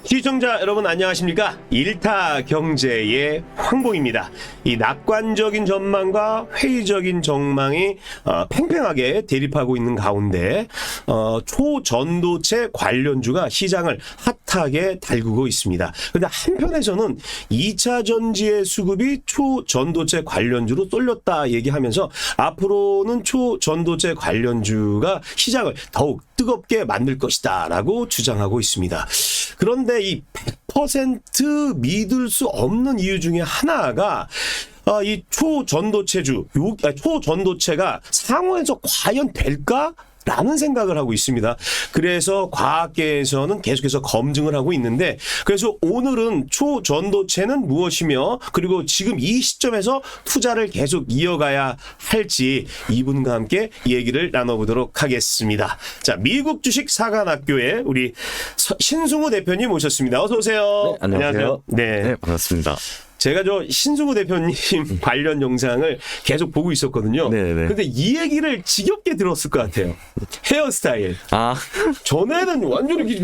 시청자 여러분 안녕하십니까? 일타경제의 황봉입니다. 이 낙관적인 전망과 회의적인 전망이 팽팽하게 대립하고 있는 가운데 초전도체 관련주가 시장을 핫하게 달구고 있습니다. 그런데 한편에서는 2차 전지의 수급이 초전도체 관련주로 쏠렸다 얘기하면서 앞으로는 초전도체 관련주가 시장을 더욱 뜨겁게 만들 것이다 라고 주장하고 있습니다. 그런데 이 100% 믿을 수 없는 이유 중에 하나가 이 초전도체가 상호에서 과연 될까? 라는 생각을 하고 있습니다. 그래서 과학계에서는 계속해서 검증을 하고 있는데, 그래서 오늘은 초전도체는 무엇이며 그리고 지금 이 시점에서 투자를 계속 이어가야 할지 이분과 함께 얘기를 나눠보도록 하겠습니다. 자, 미국 주식 사관학교에 우리 신승우 대표님 모셨습니다. 어서 오세요. 네, 안녕하세요. 네, 반갑습니다. 제가 신승우 대표님 관련 영상을 계속 보고 있었거든요. 네네. 근데 이 얘기를 지겹게 들었을 것 같아요. 헤어스타일. 전에는 완전히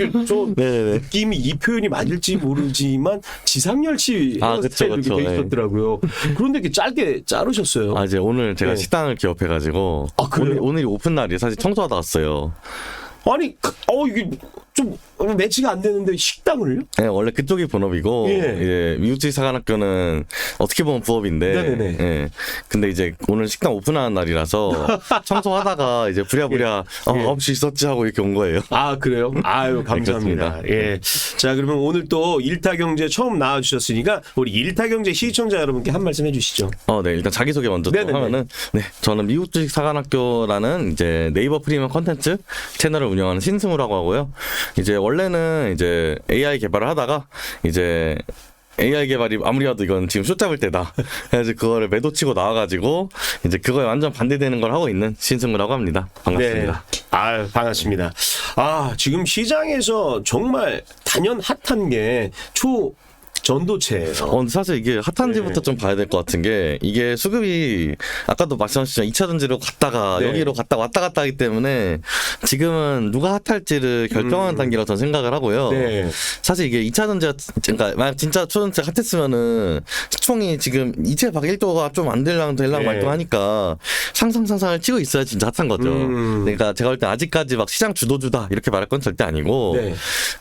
네네. 느낌이 이 표현이 맞을지 모르지만 지상렬씨 헤어스타일이 그쵸, 돼 있었더라고요. 그런데 이렇게 짧게 자르셨어요. 이제 오늘 제가 식당을 기업해가지고 그래요? 오늘이 오픈 날이 사실 청소하다 왔어요. 아니, 이게 좀 매치가 안 되는데 식당을요? 네, 원래 그쪽이 본업이고 이제 미국주식 사관학교는 어떻게 보면 부업인데, 네네네. 예. 근데 이제 오늘 식당 오픈하는 날이라서 청소하다가 이제 부랴부랴 없이 있었지 하고 이렇게 온 거예요. 그래요? 아유, 감사합니다. 예. 자, 그러면 오늘 또 일타경제 처음 나와주셨으니까 우리 일타경제 시청자 여러분께 한 말씀 해주시죠. 네, 일단 자기소개 먼저 또 하면은, 저는 미국주식 사관학교라는 이제 네이버 프리미엄 컨텐츠 채널을 운영하는 신승우라고 하고요. 이제 원래는 이제 AI 개발을 하다가 이제 AI 개발이 아무리 봐도 이건 지금 숏 잡을 때다. 그래서 그거를 매도 치고 나와가지고 이제 그거에 완전 반대되는 걸 하고 있는 신승우라고 합니다. 반갑습니다. 네. 반갑습니다. 지금 시장에서 정말 단연 핫한 게 전도체예요. 근데 사실 이게 핫한지부터 좀 봐야 될 것 같은 게, 이게 수급이 아까도 말씀하셨지만 2차 전지로 갔다가 여기로 갔다가 왔다 갔다 하기 때문에 지금은 누가 핫할지를 결정하는 단계라고 저는 생각을 하고요. 사실 이게 2차 전지가, 그러니까 만약 진짜 초전지가 핫했으면은 시총이 지금 이체 박 1조가 좀 안 될랑 말똥하니까 상상을 치고 있어야 진짜 핫한 거죠. 그러니까 제가 볼 때 아직까지 막 시장 주도주다 이렇게 말할 건 절대 아니고,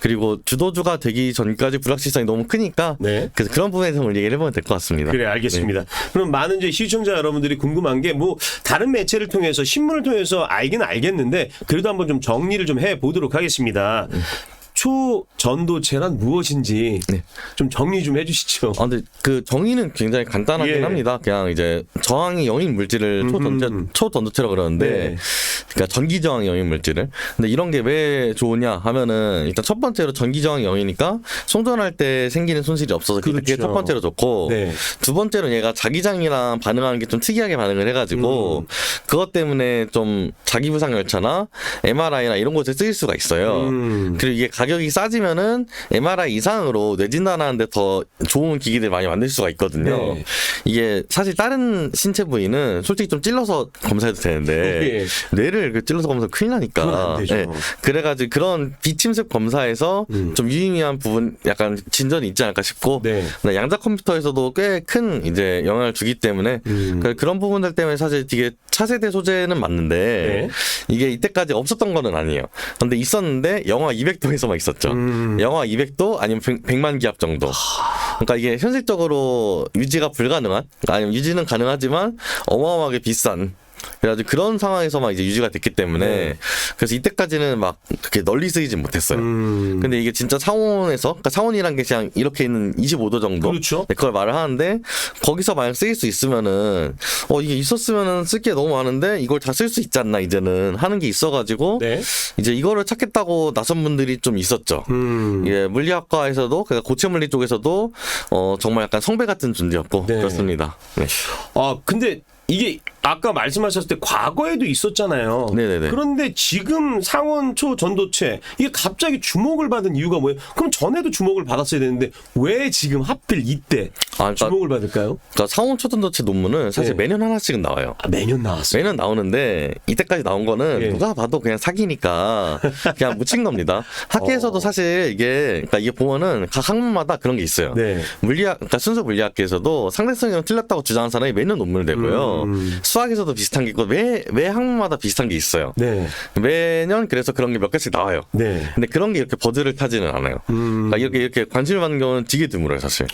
그리고 주도주가 되기 전까지 불확실성이 너무 크니까 그래서 그런 부분에서 오늘 얘기를 해보면 될 것 같습니다. 그래, 알겠습니다. 그럼 많은 이제 시청자 여러분들이 궁금한 게 다른 매체를 통해서 신문을 통해서 알긴 알겠는데 그래도 한번 좀 정리를 좀 해보도록 하겠습니다. 초전도체란 무엇인지 좀 정리 좀 해주시죠. 근데 그 정의는 굉장히 간단하긴 합니다. 그냥 이제 저항이 영인 물질을 초전도체라고 그러는데, 그러니까 전기 저항이 영인 물질을. 근데 이런 게 왜 좋으냐 하면은, 일단 첫 번째로 전기 저항이 영이니까 송전할 때 생기는 손실이 없어서 그게 첫 번째로 좋고, 두 번째로 얘가 자기장이랑 반응하는 게 좀 특이하게 반응을 해가지고 그것 때문에 좀 자기부상 열차나 MRI나 이런 곳에 쓰일 수가 있어요. 그리고 이게 가격이 싸지면은 MRI 이상으로 뇌진단하는데 더 좋은 기기들 많이 만들 수가 있거든요. 이게 사실 다른 신체 부위는 솔직히 좀 찔러서 검사해도 되는데 뇌를 찔러서 검사 큰일 나니까. 그래가지고 그런 비침습 검사에서 좀 유의미한 부분 약간 진전이 있지 않을까 싶고, 양자 컴퓨터에서도 꽤 큰 이제 영향을 주기 때문에 그런 부분들 때문에 사실 되게 차세대 소재는 맞는데 이게 이때까지 없었던 거는 아니에요. 근데 있었는데 영하 200도에서만 있었죠. 영하 200도 아니면 100만 기압 정도. 그러니까 이게 현실적으로 유지가 불가능한, 아니면 유지는 가능하지만 어마어마하게 비싼, 그래가지고 그런 상황에서만 이제 유지가 됐기 때문에 그래서 이때까지는 막 그렇게 널리 쓰이진 못했어요. 근데 이게 진짜 상온에서, 그러니까 상온이란 게 그냥 이렇게 있는 25도 정도, 그걸 말을 하는데, 거기서 만약 쓰일 수 있으면은 이게 있었으면은 쓸 게 너무 많은데 이걸 다 쓸 수 있지 않나 이제는 하는 게 있어가지고 이제 이거를 찾겠다고 나선 분들이 좀 있었죠. 예, 물리학과에서도, 그러니까 고체 물리 쪽에서도 정말 약간 성배 같은 존재였고 그렇습니다. 근데 이게 아까 말씀하셨을 때 과거에도 있었잖아요. 네네네. 그런데 지금 상온초 전도체 이게 갑자기 주목을 받은 이유가 뭐예요? 그럼 전에도 주목을 받았어야 되는데 왜 지금 하필 이때 그러니까 주목을 받을까요? 상온 초전도체 논문은 사실 네. 매년 하나씩은 나와요. 매년 나왔어요. 매년 나오는데 이때까지 나온 거는 예. 누가 봐도 그냥 사기니까 그냥 묻힌 겁니다. 학계에서도 사실 이게 보면은 각 학문마다 그런 게 있어요. 네. 물리학, 그러니까 순수 물리학계에서도 상대성이 틀렸다고 주장하는 사람이 매년 논문을 내고요. 수학에서도 비슷한 게 있고 매 학문마다 비슷한 게 있어요. 네. 매년 그래서 그런 게 몇 개씩 나와요. 네. 근데 그런 게 이렇게 버즈를 타지는 않아요. 그러니까 이렇게 관심을 받는 경우는 되게 드물어요, 사실.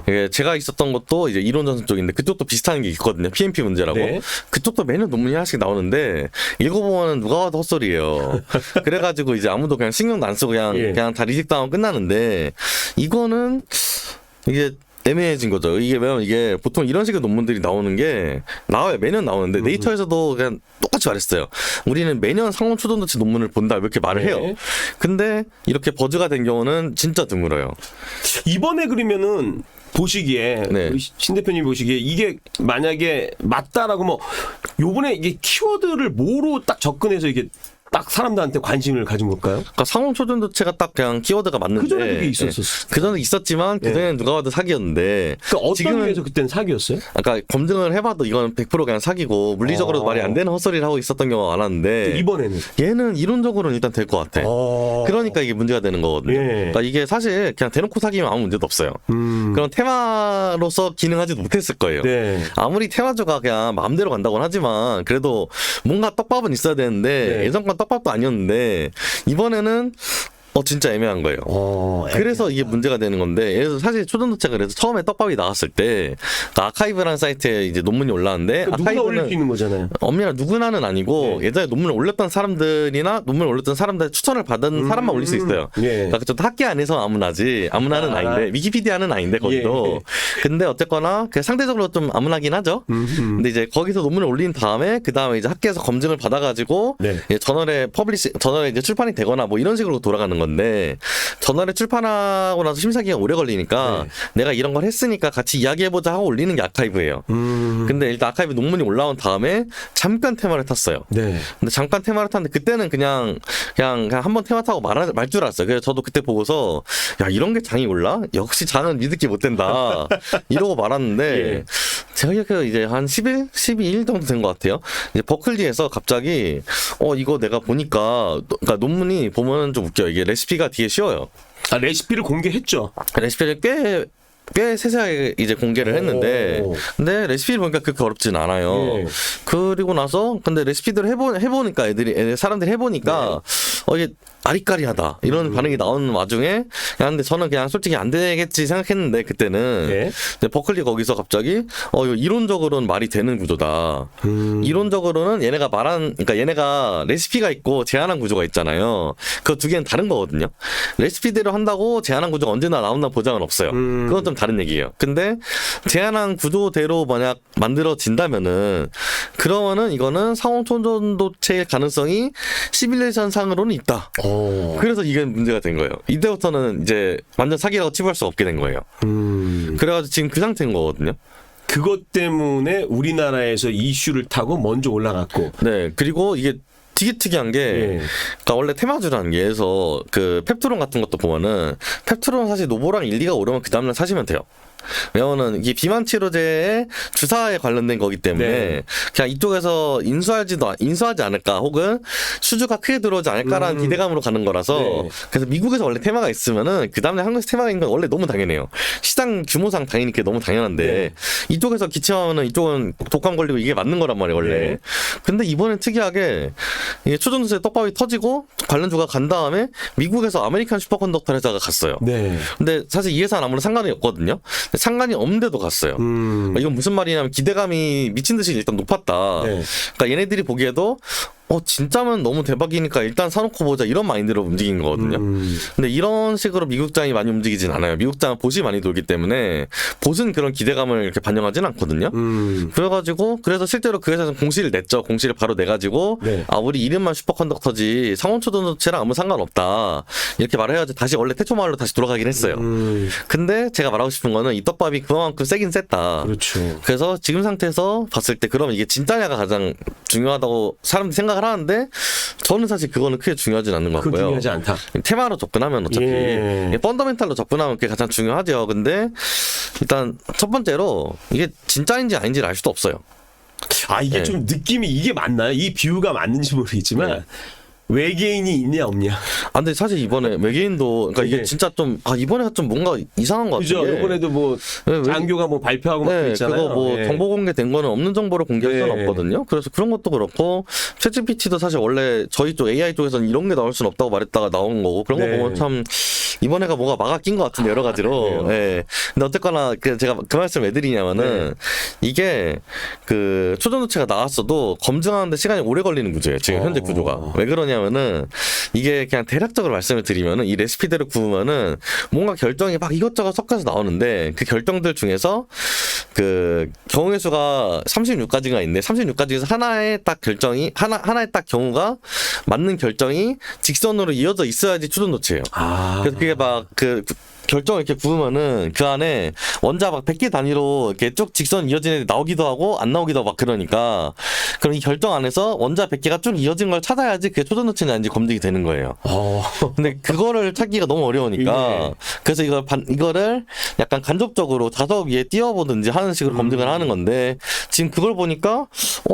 이게 제가 있었던 것도 이제 이론 전선 쪽인데 그쪽도 비슷한 게 있거든요. PMP 문제라고. 네. 그쪽도 매년 논문이 하나씩 나오는데 읽어보면 누가 봐도 헛소리예요. 그래가지고 이제 아무도 그냥 신경도 안 쓰고 예. 그냥 다 리젝트하고 끝나는데 이거는 이게 애매해진 거죠. 이게 왜냐면 이게 보통 이런 식의 논문들이 나오는 게 나와요. 매년 나오는데 네이처에서도 그냥 똑같이 말했어요. 우리는 매년 상온 초전도체 논문을 본다 이렇게 말을 네. 해요. 근데 이렇게 버즈가 된 경우는 진짜 드물어요. 이번에 그러면은 보시기에 네. 우리 신 대표님 보시기에 이게 만약에 맞다라고 뭐 요번에 이게 키워드를 뭐로 딱 접근해서 이게 딱 사람들한테 관심을 가진 걸까요? 그러니까 상온 초전도체가 딱 그냥 키워드가 맞는데 그전에 그게 있었었어요. 그전에 있었지만 그전에는 누가 봐도 사기였는데 그러니까 어떤 지금은 의미에서 그때는 사기였어요? 아까 검증을 해봐도 이건 100% 그냥 사기고 물리적으로도 말이 안 되는 헛소리를 하고 있었던 경우가 많았는데 이번에는 얘는 이론적으로는 일단 될 것 같아. 그러니까 이게 문제가 되는 거거든요. 예. 그러니까 이게 사실 그냥 대놓고 사기면 아무 문제도 없어요. 그런 테마로서 기능하지도 못했을 거예요. 네. 아무리 테마주가 그냥 마음대로 간다고는 하지만 그래도 뭔가 떡밥은 있어야 되는데 네. 예전 건 떡밥도 아니었는데 이번에는 진짜 애매한 거예요. 그래서 이게 문제가 되는 건데, 예를 들어서 사실 초전도체가 그래서 처음에 떡밥이 나왔을 때, 그 아카이브라는 사이트에 이제 논문이 올라왔는데, 그러니까 누구나 올릴 수 있는 거잖아요. 엄밀히 누구나는 아니고, 네. 예전에 논문을 올렸던 사람들이나 논문을 올렸던 사람들 추천을 받은 사람만 올릴 수 있어요. 예. 그러니까 좀 학계 안에서 아무나지, 아무나는 아닌데, 위키피디아는 아닌데, 거기도. 예. 근데 어쨌거나, 상대적으로 좀 아무나긴 하죠. 근데 이제 거기서 논문을 올린 다음에, 그 다음에 이제 학계에서 검증을 받아가지고, 네. 이제 저널에 이제 출판이 되거나 뭐 이런 식으로 돌아가는 건데 저널에 출판하고 나서 심사 기간 오래 걸리니까 네. 내가 이런 걸 했으니까 같이 이야기해보자 하고 올리는 게 아카이브예요. 근데 일단 아카이브 논문이 올라온 다음에 잠깐 테마를 탔어요. 네. 근데 잠깐 테마를 탔는데 그때는 그냥 한번 테마 타고 말 줄 알았어요. 그래서 저도 그때 보고서 야 이런 게 장이 올라? 역시 장은 믿을 게 못 된다. 이러고 말았는데 예. 제가 기억해서 이제 한 10일, 12일 정도 된 것 같아요. 이제 버클리에서 갑자기 이거 내가 보니까 그러니까 논문이 보면 좀 웃겨요. 이게 레시피가 되게 쉬워요. 아, 레시피를 공개했죠. 레시피를 꽤 세세하게 이제 공개를 했는데 근데 레시피를 보니까 그렇게 어렵진 않아요. 예. 그리고 나서 근데 레시피들을 해보니까 사람들이 해보니까 이게 아리까리하다 이런 반응이 나오는 와중에 야 근데 저는 그냥 솔직히 안 되겠지 생각했는데 그때는 네. 근데 버클리 거기서 갑자기 이거 이론적으로는 말이 되는 구조다. 이론적으로는 그러니까 얘네가 레시피가 있고 제안한 구조가 있잖아요. 그 두 개는 다른 거거든요. 레시피대로 한다고 제안한 구조가 언제나 나온다는 보장은 없어요. 그건 좀 다른 얘기예요. 근데 제안한 구조대로 만약 만들어진다면은 그러면은 이거는 상온 초전도체의 가능성이 시뮬레이션 상으로는 있다. 그래서 이게 문제가 된 거예요. 이때부터는 이제 완전 사기라고 치부할 수 없게 된 거예요. 그래가지고 지금 그 상태인 거거든요. 그것 때문에 우리나라에서 이슈를 타고 먼저 올라갔고. 네. 그리고 이게 되게 특이한 게, 예. 그러니까 원래 테마주라는 게, 해서 그 펩트론 같은 것도 보면은, ペプト론 사실 노보랑 1, 2가 오르면 그 다음날 사시면 돼요. 왜냐면은 이게 비만 치료제의 주사에 관련된 거기 때문에 네. 그냥 이쪽에서 인수하지 않을까 혹은 수주가 크게 들어오지 않을까라는 기대감으로 가는 거라서 네. 그래서 미국에서 원래 테마가 있으면은 그 다음에 한국에서 테마가 있는 건 원래 너무 당연해요. 시장 규모상 당연히 그게 너무 당연한데 네. 이쪽에서 기침하면은 이쪽은 독감 걸리고 이게 맞는 거란 말이에요 원래. 네. 근데 이번엔 특이하게 이게 초전도체 떡밥이 터지고 관련주가 간 다음에 미국에서 아메리칸 슈퍼컨덕터 회사가 갔어요. 네. 근데 사실 이 회사는 아무런 상관이 없거든요. 상관이 없는데도 갔어요. 이건 무슨 말이냐면 기대감이 미친 듯이 일단 높았다. 네. 그러니까 얘네들이 보기에도 진짜면 너무 대박이니까 일단 사놓고 보자 이런 마인드로 움직인 거거든요. 근데 이런 식으로 미국장이 많이 움직이진 않아요. 미국장은 봇이 많이 돌기 때문에 봇은 그런 기대감을 이렇게 반영하진 않거든요. 그래가지고 그래서 실제로 그 회사에서 공시를 냈죠. 공시를 바로 내가지고 네. 우리 이름만 슈퍼컨덕터지 상온초전도체랑 아무 상관없다 이렇게 말해야지 다시 원래 태초마을로 다시 돌아가긴 했어요. 근데 제가 말하고 싶은 거는 이 떡밥이 그만큼 세긴 셌다. 그렇죠. 그래서 지금 상태에서 봤을 때 그럼 이게 진짜냐가 가장 중요하다고 사람들이 생각을 하는데 저는 사실 그거는 크게 중요하진 않는 것 그건 같고요. 중요하지 않다. 테마로 접근하면 어차피 예. 펀더멘탈로 접근하면 그게 가장 중요하죠. 근데 일단 첫 번째로 이게 진짜인지 아닌지를 알 수도 없어요. 이게 네. 좀 느낌이 이게 맞나요? 이 비유가 맞는지 모르겠지만 네. 외계인이 있냐 없냐. 근데 사실 이번에 외계인도 그러니까 이게 네. 진짜 좀 이번에 좀 뭔가 이상한 것 같아요. 그죠? 이번에도 뭐 장교가 뭐 발표하고 막 네, 그랬잖아요. 그거 뭐 예. 정보 공개된 거는 없는 정보를 공개할 수는 네. 없거든요. 그래서 그런 것도 그렇고 챗GPT도 사실 원래 저희 쪽 AI 쪽에서는 이런 게 나올 수는 없다고 말했다가 나온 거고 그런 거 네. 보면 참 이번에가 뭐가 막아 낀 것 같은데 여러 가지로. 예. 근데 어쨌거나 제가 그 말씀 왜 드리냐면은 이게 그 초전도체가 나왔어도 검증하는데 시간이 오래 걸리는 구조예요. 지금 현재 구조가. 왜 그러냐면은 이게 그냥 대략적으로 말씀을 드리면은 이 레시피대로 구우면은 뭔가 결정이 막 이것저것 섞여서 나오는데 그 결정들 중에서 그 경우의 수가 36가지가 있는데 36가지에서 하나의 딱 결정이 하나의 딱 경우가 맞는 결정이 직선으로 이어져 있어야지 초전도체예요. 그래서 그게 막 결정을 이렇게 구우면은 그 안에 원자 막 100개 단위로 이렇게 쭉 직선 이어진 애들이 나오기도 하고 안 나오기도 하고 막 그러니까 그럼 이 결정 안에서 원자 100개가 쭉 이어진 걸 찾아야지 그게 초전도체인지 아닌지 검증이 되는 거예요. 근데 그거를 찾기가 너무 어려우니까 예. 그래서 이거를 약간 간접적으로 자석 위에 띄워보든지 하는 식으로 검증을 하는 건데 지금 그걸 보니까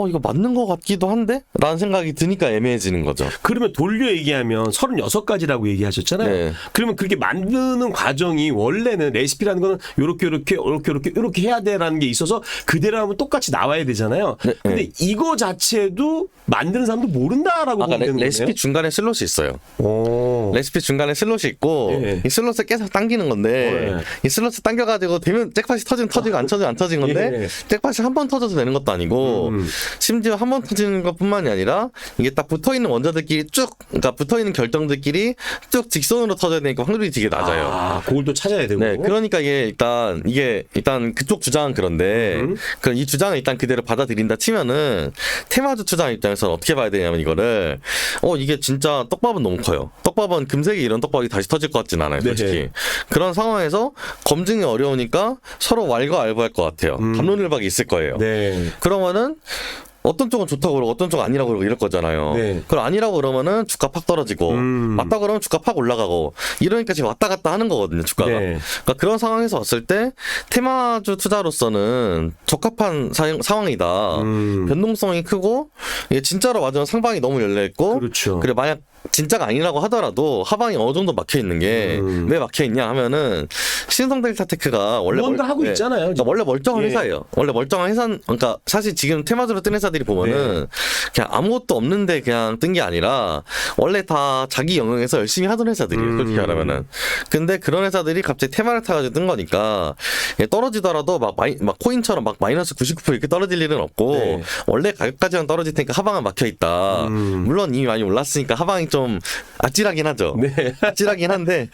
이거 맞는 것 같기도 한데? 라는 생각이 드니까 애매해지는 거죠. 그러면 돌려 얘기하면 36가지라고 얘기하셨잖아요. 네. 그러면 그렇게 만드는 과정이 원래는 레시피라는 거는 요렇게 해야 돼라는 게 있어서 그대로 하면 똑같이 나와야 되잖아요. 네, 근데 이거 자체도 만드는 사람도 모른다라고 보면 되는 레시피 거네요. 중간에 슬롯이 있어요. 오. 레시피 중간에 슬롯이 있고 예. 이 슬롯을 계속 당기는 건데 예. 이 슬롯을 당겨가지고 되면 잭팟이 터지면 터지고 안 터지면 안 터진 건데 예. 잭팟이 한 번 터져서 되는 것도 아니고 심지어 한 번 터지는 것뿐만이 아니라 이게 딱 붙어있는 원자들끼리 그러니까 붙어있는 결정들끼리 쭉 직선으로 터져야 되니까 확률이 되게 낮아요. 그걸 또 찾아야 되고. 네, 그러니까 이게 일단 그쪽 주장은 그런데 그럼 이 주장을 일단 그대로 받아들인다 치면은 테마주 주장 입장에서는 어떻게 봐야 되냐면 이거를 이게 진짜 떡밥은 너무 커요. 떡밥은 금세기 이런 떡밥이 다시 터질 것 같진 않아요, 솔직히. 네. 그런 상황에서 검증이 어려우니까 서로 왈가왈부할 것 같아요. 갑론을박이 있을 거예요. 네. 그러면은 어떤 쪽은 좋다고 그러고 어떤 쪽은 아니라고 그러고 이럴 거잖아요. 네. 그럼 아니라고 그러면은 주가 팍 떨어지고 맞다 그러면 주가 팍 올라가고 이러니까 지금 왔다 갔다 하는 거거든요, 주가가. 네. 그러니까 그런 상황에서 왔을 때 테마주 투자로서는 적합한 상황이다. 변동성이 크고 이게 진짜로 맞으면 상방이 너무 열려 있고 그렇죠. 그리고 만약 진짜가 아니라고 하더라도 하방이 어느 정도 막혀 있는 게 왜 막혀 있냐 하면은 신성델타테크가 원래 뭔가 하고 있잖아요. 그러니까 원래 멀쩡한 예. 회사예요. 원래 멀쩡한 회사, 그러니까 사실 지금 테마주로 뜬 회사들이 보면은 그냥 아무것도 없는데 그냥 뜬 게 아니라 원래 다 자기 영역에서 열심히 하던 회사들이에요. 솔직히 말하면은. 근데 그런 회사들이 갑자기 테마를 타가지고 뜬 거니까 떨어지더라도 막 코인처럼 막 마이너스 99% 이렇게 떨어질 일은 없고 네. 원래 가격까지만 떨어질 테니까 하방은 막혀 있다. 물론 이미 많이 올랐으니까 하방이 좀 아찔하긴 하죠. 네. 아찔하긴 한데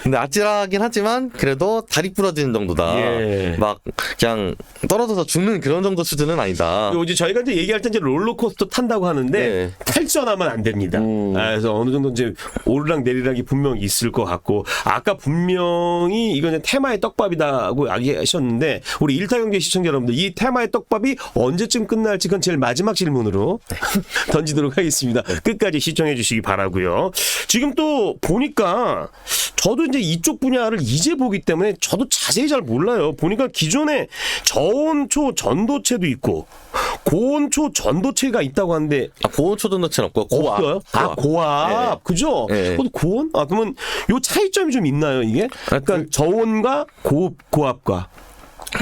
근데 아찔하긴 하지만 그래도 다리 부러지는 정도다. 예. 막 그냥 떨어져서 죽는 그런 정도 수준은 아니다. 그리고 이제 저희가 이제 얘기할 때 이제 롤러코스터 탄다고 하는데 네. 탈전하면 안 됩니다. 그래서 어느 정도 이제 오르락 내리락이 분명히 있을 것 같고 아까 분명히 이거는 테마의 떡밥이다고 이야기하셨는데 우리 일타경제 시청자 여러분들 이 테마의 떡밥이 언제쯤 끝날지 그건 제일 마지막 질문으로 던지도록 하겠습니다. 끝까지 시청해 주시기 바라고요. 지금 또 보니까 저도 이제 이쪽 분야를 이제 보기 때문에 저도 자세히 잘 몰라요. 보니까 기존에 저온초 전도체도 있고 고온초 전도체가 있다고 하는데 고온 초전도체는 없고 고압. 없어요? 고압. 네. 그죠? 네. 고온? 그러면 요 차이점이 좀 있나요, 이게? 약간 저온과 고압과.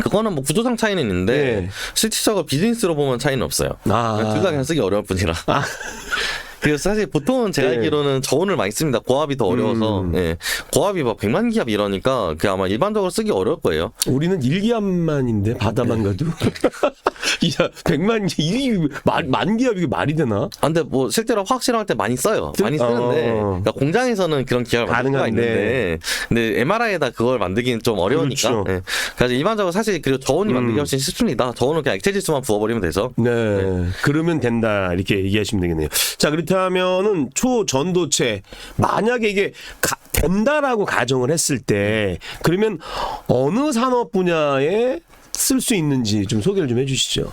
그거는 뭐 구조상 차이는 있는데 네. 실질적으로 비즈니스로 보면 차이는 없어요. 둘 다 그냥 쓰기 어려울 뿐이라. 그래서 사실 보통은 제가 네. 알기로는 저온을 많이 씁니다. 고압이 더 어려워서. 예. 고압이 막 100만 기압 이러니까 그 아마 일반적으로 쓰기 어려울 거예요. 우리는 일기압만인데 바다만 가도 야 100만 만 기압 이게 말이 되나? 아, 근데 뭐 실제로 화학 실험할 때 많이 써요. 많이 쓰는데 그러니까 공장에서는 그런 기압을 만들 수가 가능한데. 있는데 근데 MRI에다 그걸 만들기는 좀 어려우니까. 그렇죠. 예. 그래서 일반적으로 사실 그리고 저온이 만들기 훨씬 쉽습니다. 저온은 그냥 액체 지수만 부어버리면 돼서. 네, 그러면 된다 이렇게 얘기하시면 되겠네요. 자, 그렇다면은 초전도체 만약에 이게 된다라고 가정을 했을 때 그러면 어느 산업 분야에 쓸 수 있는지 좀 소개를 좀 해주시죠.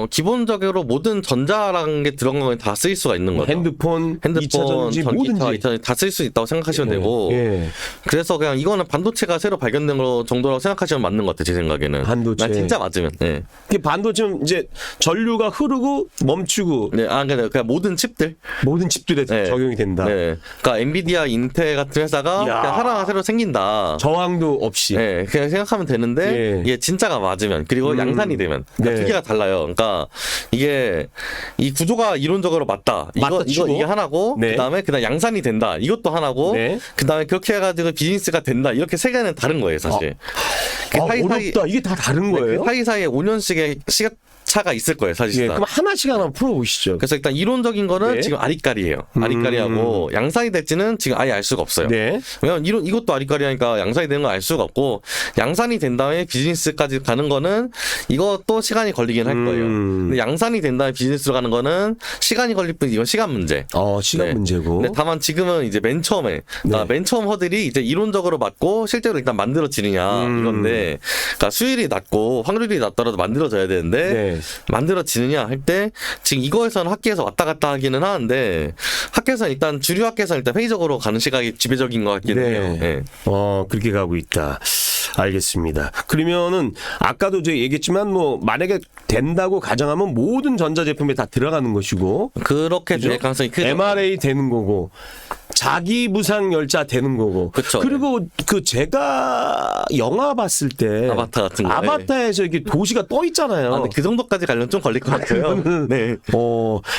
기본적으로 모든 전자라는 게 들어간 건 다 쓰일 수가 있는 거죠. 핸드폰, 2차 전지 전기차, 뭐든지 다 쓸 수 있다고 생각하시면 되고. 예. 그래서 그냥 이거는 반도체가 새로 발견된 거 정도라고 생각하시면 맞는 것 같아요. 제 생각에는. 반도체. 난 진짜 맞으면. 네. 그 반도체는 이제 전류가 흐르고 멈추고 네, 그냥 모든 칩들. 모든 칩들에 네. 적용이 된다. 네. 그러니까 엔비디아, 인텔 같은 회사가 이야. 그냥 하나가 새로 생긴다. 저항도 없이. 네, 그냥 생각하면 되는데 예. 이게 진짜가 맞으면 그리고 양산이 되면 네. 두 개가 달라요. 그러니까 이게 이 구조가 이론적으로 맞다. 맞다 치고. 이게 하나고 네. 그다음에 양산이 된다. 이것도 하나고 네. 그다음에 그렇게 해가지고 비즈니스가 된다. 이렇게 세 개는 다른 거예요, 사실. 그 어렵다. 이게 다 다른 거예요? 그 사이사이에 5년씩의 시간차가 있을 거예요, 예, 사실상. 그럼 하나씩 하나 풀어보시죠. 그래서 일단 이론적인 거는 네. 지금 아리까리예요. 아리까리하고 양산이 될지는 지금 아예 알 수가 없어요. 네. 왜냐면 이것도 아리까리하니까 양산이 되는 거 알 수가 없고 양산이 된 다음에 비즈니스까지 가는 거는 이것도 시간이 걸리긴 할 거예요. 근데 양산이 된 다음에 비즈니스로 가는 거는 시간이 걸릴 뿐 이건 시간 문제. 시간 네. 문제고. 근데 다만 지금은 이제 맨 처음에 맨 처음 허들이 이제 이론적으로 맞고 실제로 일단 만들어지느냐 이건데 그러니까 수율이 낮고 확률이 낮더라도 만들어져야 되는데 네. 만들어지느냐 할 때 지금 이거에서는 학계에서 왔다 갔다 하기는 하는데 학계에서는 일단 주류 학계에서는 일단 회의적으로 가는 시각이 지배적인 것 같긴 네. 해요. 네. 그렇게 가고 있다. 알겠습니다. 그러면은 아까도 제가 얘기했지만 뭐 만약에 된다고 가정하면 모든 전자제품에 다 들어가는 것이고 그렇게 될 가능성이 크죠. MRA 되는 거고 자기 부상 열차 되는 거고. 그쵸. 그리고 그 제가 영화 봤을 때 아바타 같은 거. 아바타에서 이렇게 도시가 떠 있잖아요. 근데 그 정도까지 가려면 좀 걸릴 것 같아요. 네.